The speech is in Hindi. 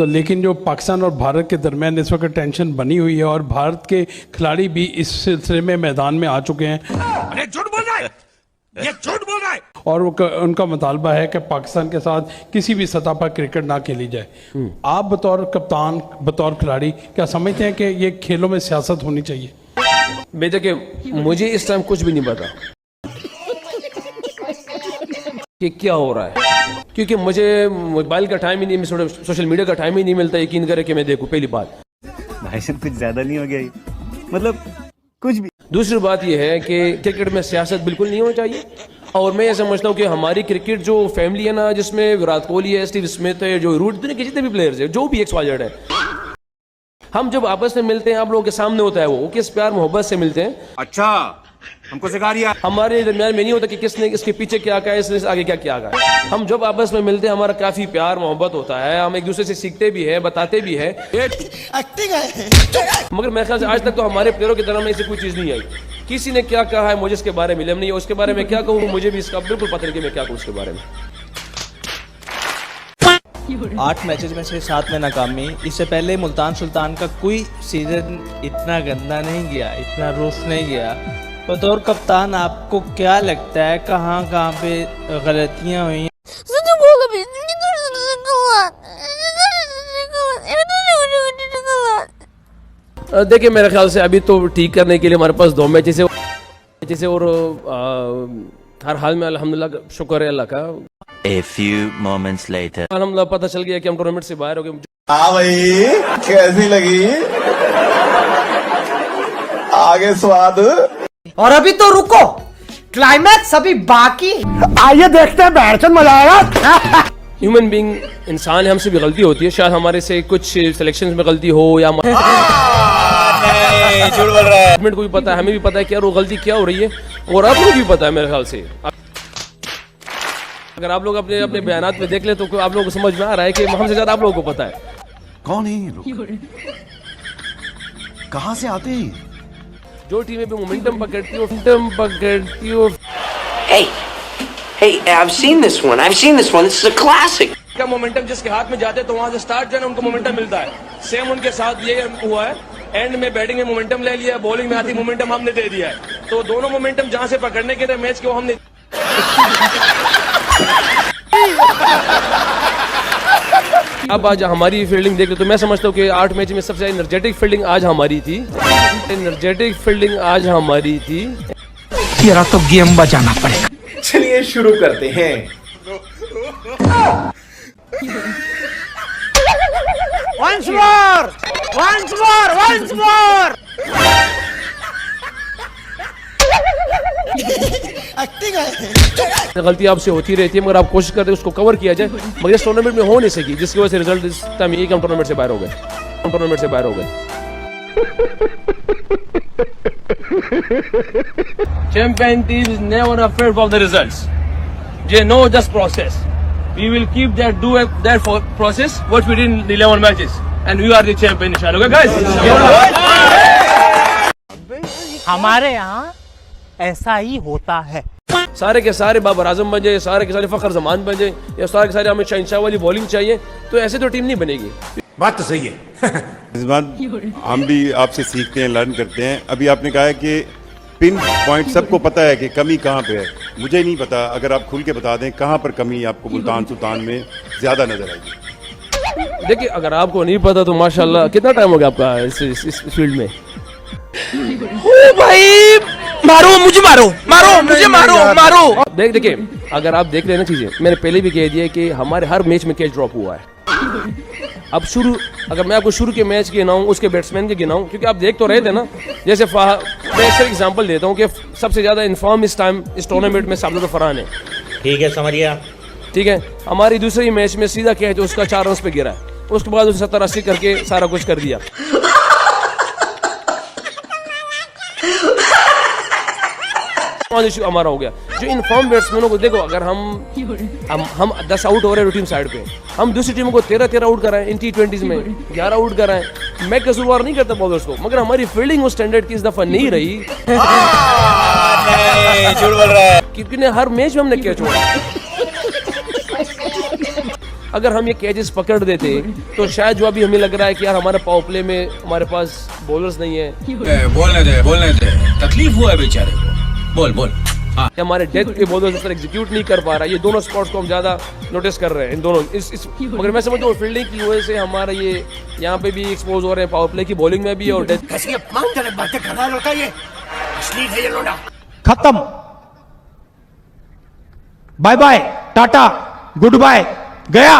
तो लेकिन जो पाकिस्तान और भारत के दरमियान इस वक्त टेंशन बनी हुई है और भारत के खिलाड़ी भी इस सिलसिले में मैदान में आ चुके हैं। अरे झूठ बोल रहा है, ये झूठ बोल रहा है। और उनका मुतालबा है कि पाकिस्तान के साथ किसी भी सतह पर क्रिकेट ना खेली जाए। आप बतौर कप्तान, बतौर खिलाड़ी, क्या समझते हैं कि ये खेलों में सियासत होनी चाहिए? बेटा के मुझे इस टाइम कुछ भी नहीं पता कि क्या हो रहा है, क्योंकि मुझे मोबाइल का टाइम ही नहीं, सोशल मीडिया का टाइम ही नहीं मिलता यकीन करे कि मैं देखूं। पहली बात भाई साहब कुछ ज्यादा नहीं हो गया ये? मतलब कुछ भी। दूसरी बात यह है कि क्रिकेट में सियासत बिल्कुल नहीं होनी चाहिए। और मैं ये समझता हूँ कि हमारी क्रिकेट जो फैमिली है ना, जिसमें विराट कोहली है, स्टीव स्मिथ है, जो रूट दुनिया के जितने भी प्लेयर्स है, जो भी एक्सवाइजेड है, हम जब आपस में मिलते हैं, आप लोगों के सामने होता है वो किस प्यार मोहब्बत से मिलते हैं। अच्छा, हमको सिखा दिया। हमारे दरमियान में नहीं होता कि किसने इसके पीछे क्या कहा है, इसने आगे क्या किया है। हम जब आपस में मिलते हैं, हमारा काफी प्यार मोहब्बत होता है, हम एक दूसरे से सीखते भी है, बताते भी है। एक्टिंग है। मगर मेरे ख्याल से आज तक तो हमारे प्लेयरों की तरफ में ऐसी कोई चीज नहीं आई। किसी ने क्या कहा है मुझे इसके बारे में इल्म नहीं है, उसके बारे में क्या कहूँ मुझे भी इसका बिल्कुल पता नहीं कि मैं क्या कहूँ उसके बारे में। 8 मैचेस में से 7 में नाकामी। इससे पहले मुल्तान सुल्तान का कोई सीजन इतना गंदा नहीं गया, इतना रूफ नहीं गया। बतौर कप्तान आपको क्या लगता है कहाँ कहाँ पे गलतियाँ हुई? देखिए मेरे ख्याल से अभी तो ठीक करने के लिए हमारे पास 2 मैचेस है और हर हाल में अल्हम्दुलिल्लाह शुक्र है अल्लाह का। A few moments later. अल्हम्दुलिल्लाह पता चल गया कि हम टूर्नामेंट से बाहर हो गए। हाँ भाई, कैसी लगी आगे स्वाद? और अभी तो रुको, क्लाइमैक्स अभी बाकी। आइए देखते हैं, बैठन मजा आएगा। ह्यूमन बीइंग इंसान है, हमसे भी गलती होती है। शायद हमारे से कुछ सिलेक्शंस में गलती हो या झूठ बोल रहा है। को भी पता है, हमें भी पता है कि यार वो गलती क्या हो रही है, और आप लोग भी पता है मेरे ख्याल से। अगर आप लोग अपने अपने बयानात में देख ले तो आप लोगों को समझ में आ रहा है कि हमसे ज्यादा आप लोगों को पता है। कौन है ये लोग? कहाँ से आते हैं? जो टीमें पे मोमेंटम पकड़ती हो। Hey, I've seen this one. This is a classic. क्या मोमेंटम जिसके हाथ में जाते तो वहां से स्टार्ट जो है ना उनको मोमेंटम मिलता है। सेम उनके साथ ये हुआ है, एंड में बैटिंग में मोमेंटम ले लिया, बॉलिंग में आती मोमेंटम हमने दे दिया है। तो दोनों मोमेंटम जहां से पकड़ने के थे मैच के, वो हमने अब आज हमारी फील्डिंग देख लो तो मैं समझता हूँ कि 8 मैच में सबसे एनर्जेटिक फील्डिंग आज हमारी थी। तेरा तो गेम बजाना पड़ेगा। चलिए शुरू करते हैं। Once more. एक्टिंग है। गलती आपसे होती रहती है, मगर आप कोशिश करते हैं उसको कवर किया जाए, मगर इस टूर्नामेंट में हो नहीं सकी, जिसकी वजह से रिजल्ट इस टाइम ये कि हम टूर्नामेंट से बाहर हो गए। Champion team is never afraid of the results. They know just process. We will keep that process what we did in the 11 matches, and we are the champion inshallah. Okay guys? हमारे यहाँ ऐसा ही होता है। सारे के सारे बाबर आजम बन जाए, सारे के सारे फखर जमान बन जाए, या सारे के सारे हमें शहंशाह वाली बॉलिंग चाहिए, तो ऐसे तो टीम नहीं बनेगी। बात तो सही है। इस बात हम भी आपसे सीखते हैं, लर्न करते हैं। अभी आपने कहा है कि पिन पॉइंट सबको पता है कि कमी कहाँ पे है। मुझे नहीं पता, अगर आप खुल के बता दें कहाँ पर कमी आपको मुल्तान सुल्तान में ज्यादा नजर आएगी। देखिए अगर आपको नहीं पता तो माशाल्लाह कितना टाइम हो गया आपका इस फील्ड में? ओ भाई, मुझे मारो। देखिए अगर आप देख रहे हैं ना चीजें, मैंने पहले भी कह दिया कि हमारे हर मैच में कैच ड्रॉप हुआ है। अब अगर मैं आपको शुरू के मैच गिनाऊं, उसके बैट्समैन के गिनाऊं, क्योंकि आप देख तो रहे थे ना, जैसे मैं ऐसे एग्जांपल देता हूं कि सबसे ज्यादा इन्फॉर्म इस टूर्नामेंट में साबित फरहान है। ठीक है, समझिए। ठीक है, हमारी दूसरी मैच में सीधा कैच उसका 4 रन पे गिरा है, उसके बाद उसे 70-80 करके सारा कुछ कर दिया। हमारा हो गया। जो इनफॉर्म बैट्समैनों को देखो, अगर हम 10 आउट हो रहे हैं टीम साइड पे, हम दूसरी टीमों को 13 आउट कराएं, इन T20s में 11 आउट कराएं, मैं कसूरवार नहीं करता बॉलर्स को, मगर हमारी फील्डिंग उस स्टैंडर्ड की इस दफा नहीं रही। झूठ बोल रहा है, क्योंकि हर मैच में हमने कैच हुआ। अगर हम ये कैचेस पकड़ देते तो शायद जो अभी हमें लग रहा है कि यार हमारे पावर प्ले में हमारे पास बॉलर्स नहीं है, बोलने दे तकलीफ हुआ है बेचारे को, बोल हमारे डेथ के बॉलर्स इस तरह एग्जीक्यूट नहीं कर पा रहा। ये दोनों स्पॉट्स को हम ज्यादा नोटिस कर रहे हैं, इन दोनों इस मगर मैं समझता हूँ फील्डिंग की वजह से हमारा ये यहाँ पे भी एक्सपोज हो रहे हैं, पावर प्ले की बॉलिंग में भी और डेथ। कैसी अपमानजनक बातें कर रहा है लड़का, ये अश्लील है ये लोड़ा। खत्म, bye bye, tata, goodbye, गया।